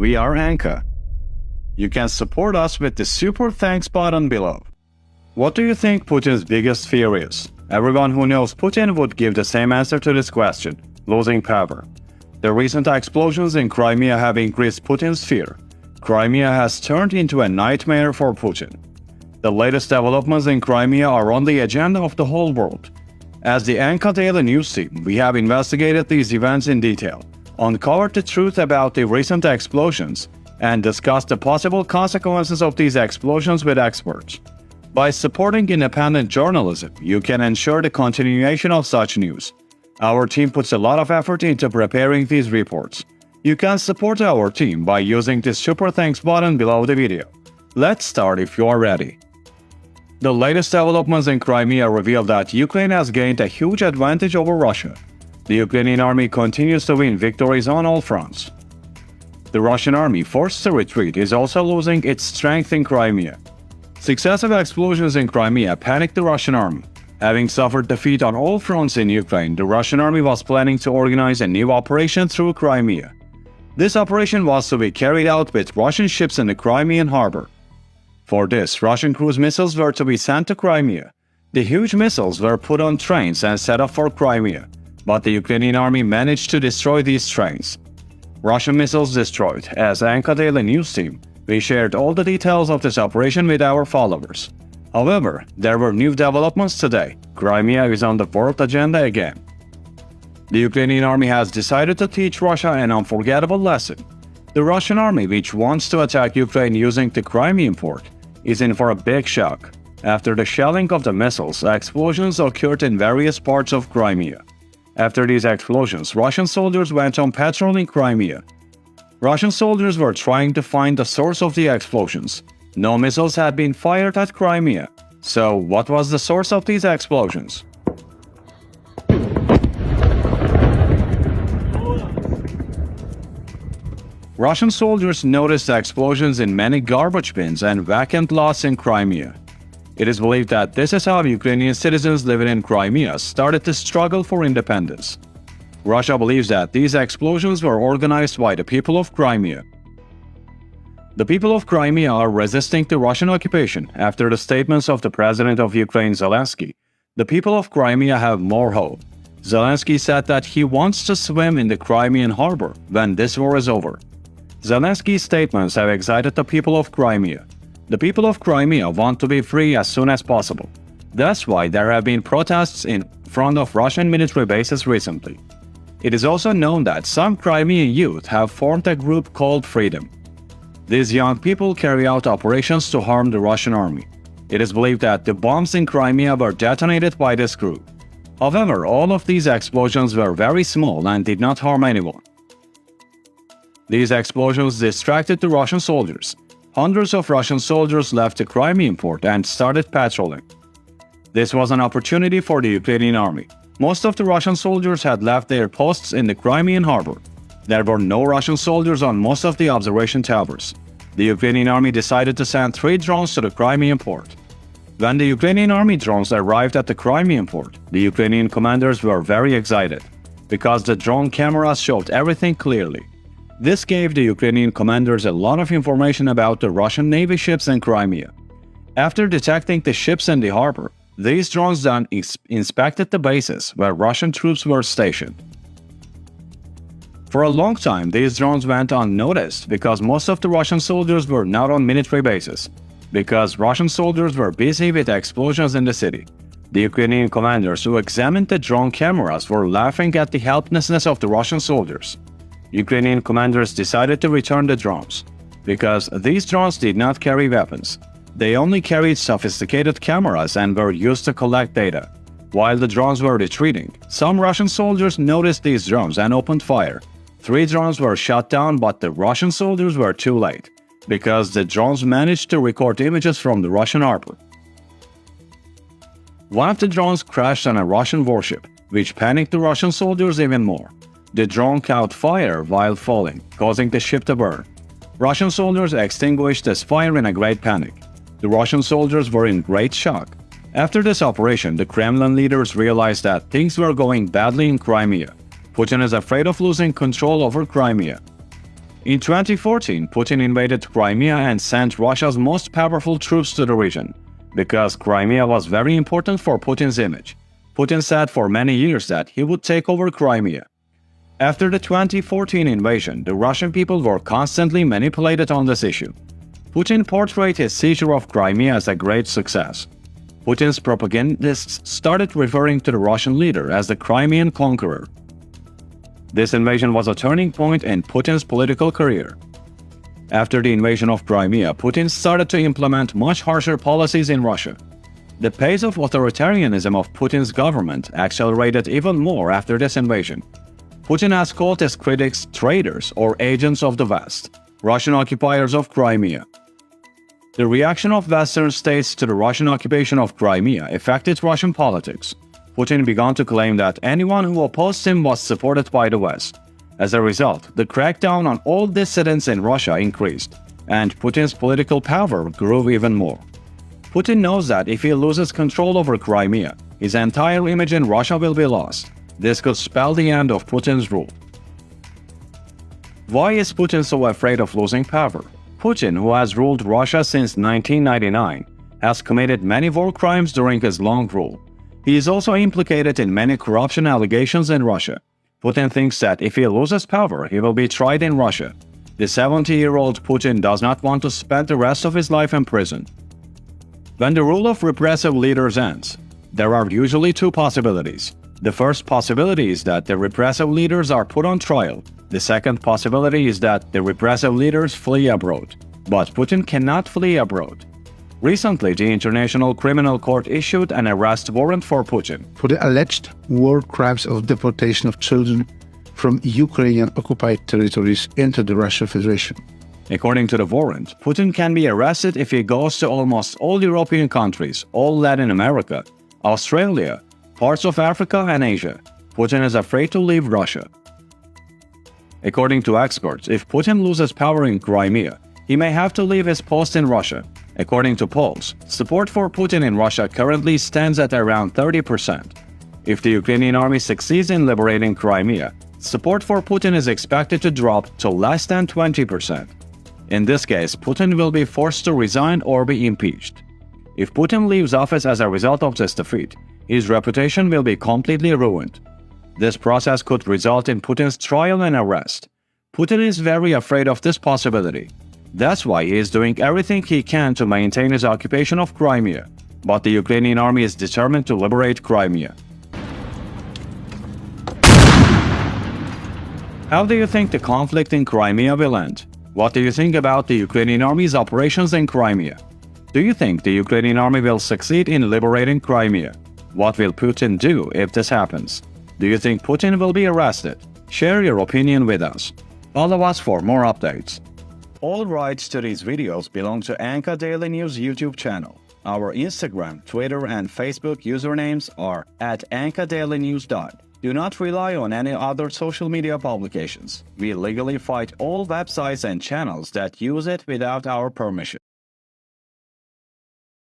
We are Anka. You can support us with the super thanks button below. What do you think Putin's biggest fear is? Everyone who knows Putin would give the same answer to this question: losing power. The recent explosions in Crimea have increased Putin's fear. Crimea has turned into a nightmare for Putin. The latest developments in Crimea are on the agenda of the whole world. As the Anka Daily News team, we have investigated these events in detail, uncovered the truth about the recent explosions, and discussed the possible consequences of these explosions with experts. By supporting independent journalism, you can ensure the continuation of such news. Our team puts a lot of effort into preparing these reports. You can support our team by using the super thanks button below the video. Let's start if you are ready. The latest developments in Crimea reveal that Ukraine has gained a huge advantage over Russia. The Ukrainian army continues to win victories on all fronts. The Russian army, forced to retreat, is also losing its strength in Crimea. Successive explosions in Crimea panicked the Russian army. Having suffered defeat on all fronts in Ukraine, the Russian army was planning to organize a new operation through Crimea. This operation was to be carried out with Russian ships in the Crimean harbor. For this, Russian cruise missiles were to be sent to Crimea. The huge missiles were put on trains and set up for Crimea, but the Ukrainian army managed to destroy these trains. Russian missiles destroyed. As Anka Daily News team, we shared all the details of this operation with our followers. However, there were new developments today. Crimea is on the world agenda again. The Ukrainian army has decided to teach Russia an unforgettable lesson. The Russian army, which wants to attack Ukraine using the Crimean port, is in for a big shock. After the shelling of the missiles, explosions occurred in various parts of Crimea. After these explosions, Russian soldiers went on patrol in Crimea. Russian soldiers were trying to find the source of the explosions. No missiles had been fired at Crimea. So, what was the source of these explosions? Russian soldiers noticed explosions in many garbage bins and vacant lots in Crimea. It is believed that this is how Ukrainian citizens living in Crimea started to struggle for independence. Russia believes that these explosions were organized by the people of Crimea. The people of Crimea are resisting the Russian occupation. After the statements of the president of Ukraine, Zelensky, the people of Crimea have more hope. Zelensky said that he wants to swim in the Crimean harbor when this war is over. Zelensky's statements have excited the people of Crimea. The people of Crimea want to be free as soon as possible. That's why there have been protests in front of Russian military bases recently. It is also known that some Crimean youth have formed a group called Freedom. These young people carry out operations to harm the Russian army. It is believed that the bombs in Crimea were detonated by this group. However, all of these explosions were very small and did not harm anyone. These explosions distracted the Russian soldiers. Hundreds of Russian soldiers left the Crimean port and started patrolling. This was an opportunity for the Ukrainian army. Most of the Russian soldiers had left their posts in the Crimean harbor. There were no Russian soldiers on most of the observation towers. The Ukrainian army decided to send 3 drones to the Crimean port. When the Ukrainian army drones arrived at the Crimean port, the Ukrainian commanders were very excited, because the drone cameras showed everything clearly. This gave the Ukrainian commanders a lot of information about the Russian Navy ships in Crimea. After detecting the ships in the harbor, these drones then inspected the bases where Russian troops were stationed. For a long time, these drones went unnoticed because most of the Russian soldiers were not on military bases, because Russian soldiers were busy with explosions in the city. The Ukrainian commanders who examined the drone cameras were laughing at the helplessness of the Russian soldiers. Ukrainian commanders decided to return the drones, because these drones did not carry weapons. They only carried sophisticated cameras and were used to collect data. While the drones were retreating, some Russian soldiers noticed these drones and opened fire. 3 drones were shot down, but the Russian soldiers were too late, because the drones managed to record images from the Russian harbor. One of the drones crashed on a Russian warship, which panicked the Russian soldiers even more. The drone caught fire while falling, causing the ship to burn. Russian soldiers extinguished this fire in a great panic. The Russian soldiers were in great shock. After this operation, the Kremlin leaders realized that things were going badly in Crimea. Putin is afraid of losing control over Crimea. In 2014, Putin invaded Crimea and sent Russia's most powerful troops to the region. Because Crimea was very important for Putin's image, Putin said for many years that he would take over Crimea. After the 2014 invasion, the Russian people were constantly manipulated on this issue. Putin portrayed his seizure of Crimea as a great success. Putin's propagandists started referring to the Russian leader as the Crimean conqueror. This invasion was a turning point in Putin's political career. After the invasion of Crimea, Putin started to implement much harsher policies in Russia. The pace of authoritarianism of Putin's government accelerated even more after this invasion. Putin has called his critics traitors or agents of the West, Russian occupiers of Crimea. The reaction of Western states to the Russian occupation of Crimea affected Russian politics. Putin began to claim that anyone who opposed him was supported by the West. As a result, the crackdown on all dissidents in Russia increased, and Putin's political power grew even more. Putin knows that if he loses control over Crimea, his entire image in Russia will be lost. This could spell the end of Putin's rule. Why is Putin so afraid of losing power? Putin, who has ruled Russia since 1999, has committed many war crimes during his long rule. He is also implicated in many corruption allegations in Russia. Putin thinks that if he loses power, he will be tried in Russia. The 70-year-old Putin does not want to spend the rest of his life in prison. When the rule of repressive leaders ends, there are usually two possibilities. The first possibility is that the repressive leaders are put on trial. The second possibility is that the repressive leaders flee abroad. But Putin cannot flee abroad. Recently, the International Criminal Court issued an arrest warrant for Putin for the alleged war crimes of deportation of children from Ukrainian occupied territories into the Russian Federation. According to the warrant, Putin can be arrested if he goes to almost all European countries, all Latin America, Australia, parts of Africa and Asia. Putin is afraid to leave Russia. According to experts, if Putin loses power in Crimea, he may have to leave his post in Russia. According to polls, support for Putin in Russia currently stands at around 30%. If the Ukrainian army succeeds in liberating Crimea, support for Putin is expected to drop to less than 20%. In this case, Putin will be forced to resign or be impeached. If Putin leaves office as a result of this defeat, his reputation will be completely ruined. This process could result in Putin's trial and arrest. Putin is very afraid of this possibility. That's why he is doing everything he can to maintain his occupation of Crimea. But the Ukrainian army is determined to liberate Crimea. How do you think the conflict in Crimea will end? What do you think about the Ukrainian army's operations in Crimea? Do you think the Ukrainian army will succeed in liberating Crimea? What will Putin do if this happens? Do you think Putin will be arrested? Share your opinion with us. Follow us for more updates. All rights to these videos belong to Anka Daily News YouTube channel. Our Instagram, Twitter, and Facebook usernames are @AnkaDailyNews. Do not rely on any other social media publications. We legally fight all websites and channels that use it without our permission.